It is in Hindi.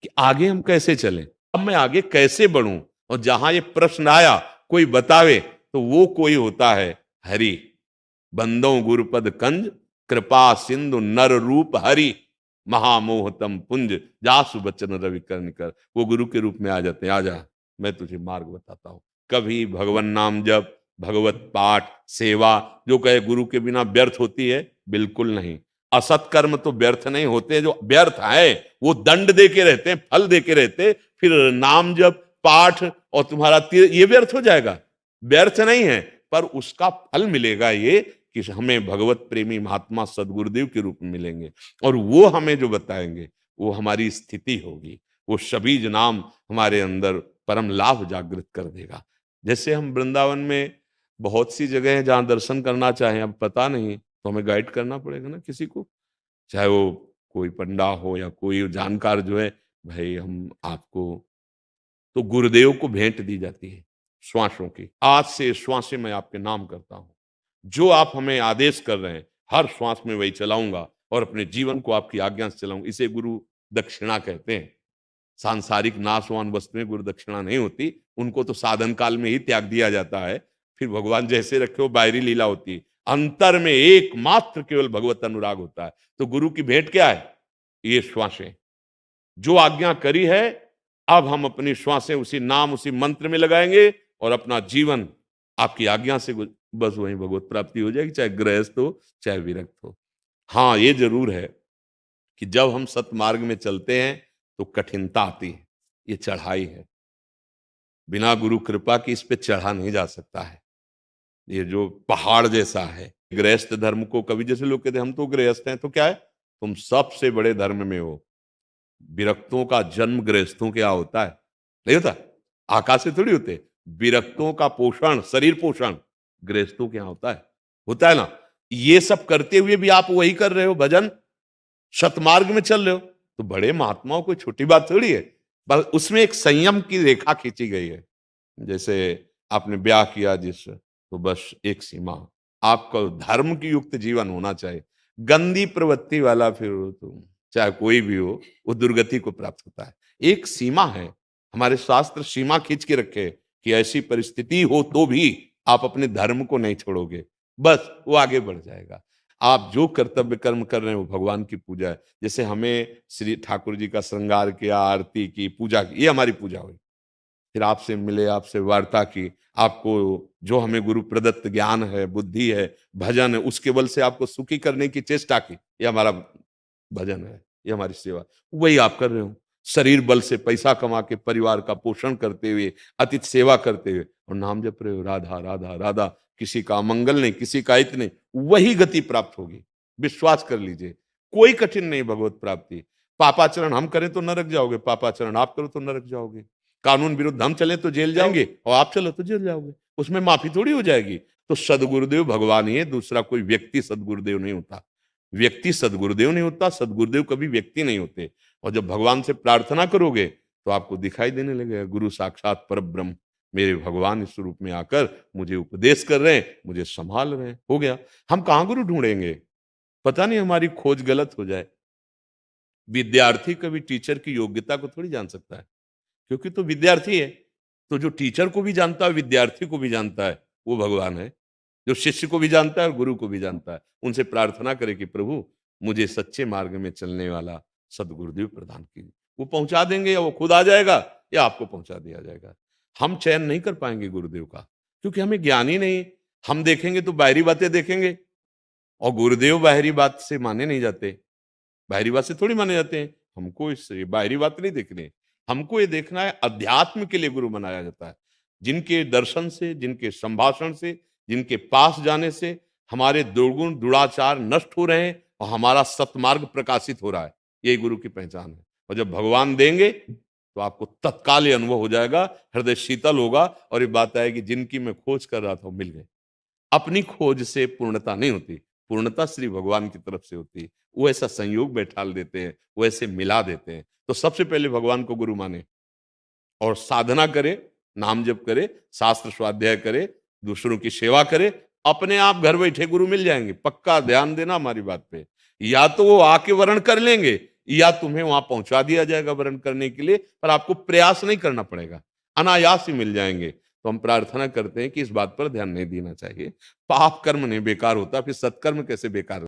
कि आगे हम कैसे चलें, अब मैं आगे कैसे बढ़ूं। और जहां ये प्रश्न आया कोई बतावे, तो वो कोई होता है हरि। बंदो गुरुपद कंज, कृपा सिंधु नर रूप हरि। महामोहतम पुंज, जासु बचन रवि कर कर। वो गुरु के रूप में आ जाते हैं, आ जा मैं तुझे मार्ग बताता हूं। कभी भगवान नाम जप, भगवत पाठ, सेवा, जो कहे गुरु के बिना व्यर्थ होती है, बिल्कुल नहीं। असत कर्म तो व्यर्थ नहीं होते, जो व्यर्थ है वो दंड दे के रहते हैं, फल दे के रहते। फिर नाम जप, पाठ और तुम्हारा तीर, ये व्यर्थ हो जाएगा, व्यर्थ नहीं है। पर उसका फल मिलेगा ये कि हमें भगवत प्रेमी महात्मा सदगुरुदेव के रूप में मिलेंगे, और वो हमें जो बताएंगे वो हमारी स्थिति होगी। वो शबीज नाम हमारे अंदर परम लाभ जागृत कर देगा। जैसे हम वृंदावन में बहुत सी जगह है जहां दर्शन करना चाहें, अब पता नहीं तो हमें गाइड करना पड़ेगा ना किसी को, चाहे वो कोई पंडा हो या कोई जानकार जो है, भाई हम आपको, तो गुरुदेव को भेंट दी जाती है श्वासों की। आज से श्वासें मैं आपके नाम करता हूं, जो आप हमें आदेश कर रहे हैं हर श्वास में वही चलाऊंगा, और अपने जीवन को आपकी आज्ञा से चलाऊंगा। इसे गुरु दक्षिणा कहते हैं। सांसारिक नाशवान वस्तुएं गुरु दक्षिणा नहीं होती, उनको तो साधन काल में ही त्याग दिया जाता है। फिर भगवान जैसे रखे हो, बाहरी लीला होती है, अंतर में एकमात्र केवल भगवत अनुराग होता है। तो गुरु की भेंट क्या है? ये श्वासें, जो आज्ञा करी है, अब हम अपनी श्वासें उसी नाम उसी मंत्र में लगाएंगे, और अपना जीवन आपकी आज्ञा से बस वहीं भगवत प्राप्ति हो जाएगी, चाहे गृहस्थ हो चाहे विरक्त हो। हाँ, ये जरूर है कि जब हम सतमार्ग में चलते हैं तो कठिनता आती है, ये चढ़ाई है। बिना गुरु कृपा की इस पे चढ़ा नहीं जा सकता है। ये जो पहाड़ जैसा है, गृहस्थ धर्म को कभी जैसे लोग कहते हैं हम तो गृहस्थ हैं, तो क्या है, तुम सबसे बड़े धर्म में हो। विरक्तों का जन्म गृहस्थों के यहाँ होता है, नहीं होता? आकाश से थोड़ी होते। विरक्तों का पोषण, शरीर पोषण गृहस्थों के यहाँ होता है ना। ये सब करते हुए भी आप वही कर रहे हो, भजन, सतमार्ग में चल रहे हो, तो बड़े महात्माओं कोई छोटी बात थोड़ी है। बस उसमें एक संयम की रेखा खींची गई है। जैसे आपने ब्याह किया जिस, तो बस एक सीमा, आपका धर्म की युक्त जीवन होना चाहिए। गंदी प्रवृत्ति वाला फिर तो चाहे कोई भी हो, वो दुर्गति को प्राप्त होता है। एक सीमा है, हमारे शास्त्र सीमा खींच के रखे कि ऐसी परिस्थिति हो तो भी आप अपने धर्म को नहीं छोड़ोगे, बस वो आगे बढ़ जाएगा। आप जो कर्तव्य कर्म कर रहे हैं वो भगवान की पूजा है। जैसे हमें श्री ठाकुर जी का श्रृंगार किया, आरती की, पूजा की, ये हमारी पूजा हुई। फिर आपसे मिले, आपसे वार्ता की, आपको जो हमें गुरु प्रदत्त ज्ञान है, बुद्धि है, भजन है, उसके बल से आपको सुखी करने की चेष्टा की, ये हमारा भजन है, ये हमारी सेवा, वही आप कर रहे हो। शरीर बल से पैसा कमा के परिवार का पोषण करते हुए, अतिथि सेवा करते हुए, और नाम जप रहे हो राधा राधा राधा, किसी का अमंगल नहीं, किसी का हित नहीं, वही गति प्राप्त होगी। विश्वास कर लीजिए, कोई कठिन नहीं भगवत प्राप्ति। पापाचरण हम करें तो नरक जाओगे, पापाचरण आप करो तो नरक जाओगे। कानून विरुद्ध हम चले तो जेल जाएंगे, और आप चलो तो जेल जाओगे, उसमें माफी थोड़ी हो जाएगी। तो सदगुरुदेव भगवान ही है, दूसरा कोई व्यक्ति सदगुरुदेव नहीं होता। व्यक्ति सदगुरुदेव नहीं होता, सदगुरुदेव कभी व्यक्ति नहीं होते। और जब भगवान से प्रार्थना करोगे तो आपको दिखाई देने लगेगा गुरु साक्षात परब्रह्म, मेरे भगवान इस रूप में आकर मुझे उपदेश कर रहे हैं, मुझे संभाल रहे हैं, हो गया। हम कहां गुरु ढूंढेंगे? पता नहीं हमारी खोज गलत हो जाए। विद्यार्थी कभी टीचर की योग्यता को थोड़ी जान सकता है, क्योंकि तो विद्यार्थी है। तो जो टीचर को भी जानता है, विद्यार्थी को भी जानता है, वो भगवान है। जो शिष्य को भी जानता है और गुरु को भी जानता है। उनसे प्रार्थना करे कि प्रभु मुझे सच्चे मार्ग में चलने वाला सदगुरुदेव प्रदान कीजिए। वो पहुंचा देंगे, या वो खुद आ जाएगा, या आपको पहुंचा दिया जाएगा। हम चयन नहीं कर पाएंगे गुरुदेव का, क्योंकि हमें ज्ञान ही नहीं। हम देखेंगे तो बाहरी बातें देखेंगे, और गुरुदेव बाहरी बात से माने नहीं जाते, बाहरी बात से थोड़ी माने जाते हैं। हमको इससे बाहरी बात नहीं देखनी, हमको ये देखना है अध्यात्म के लिए गुरु बनाया जाता है। जिनके दर्शन से, जिनके संभाषण से, जिनके पास जाने से हमारे दुर्गुण दुराचार नष्ट हो रहे हैं, और हमारा सतमार्ग प्रकाशित हो रहा है, यही गुरु की पहचान है। और जब भगवान देंगे तो आपको तत्काल ये अनुभव हो जाएगा, हृदय शीतल होगा, और ये बात आएगी जिनकी मैं खोज कर रहा था वो मिल गए। अपनी खोज से पूर्णता नहीं होती, पूर्णता श्री भगवान की तरफ से होती है। वो ऐसा संयोग बैठाल देते हैं, वो ऐसे मिला देते हैं। तो सबसे पहले भगवान को गुरु माने, और साधना करे, नाम जप करे, शास्त्र स्वाध्याय करे, दूसरों की सेवा करे, अपने आप घर बैठे गुरु मिल जाएंगे। पक्का ध्यान देना हमारी बात पे। या तो वो आके वर्ण कर लेंगे, या तुम्हें वहां पहुंचा दिया जाएगा वर्ण करने के लिए, पर आपको प्रयास नहीं करना पड़ेगा, अनायास ही मिल जाएंगे। तो हम प्रार्थना करते हैं कि इस बात पर ध्यान नहीं देना चाहिए। पाप कर्म नहीं बेकार होता, फिर सत्कर्म कैसे बेकार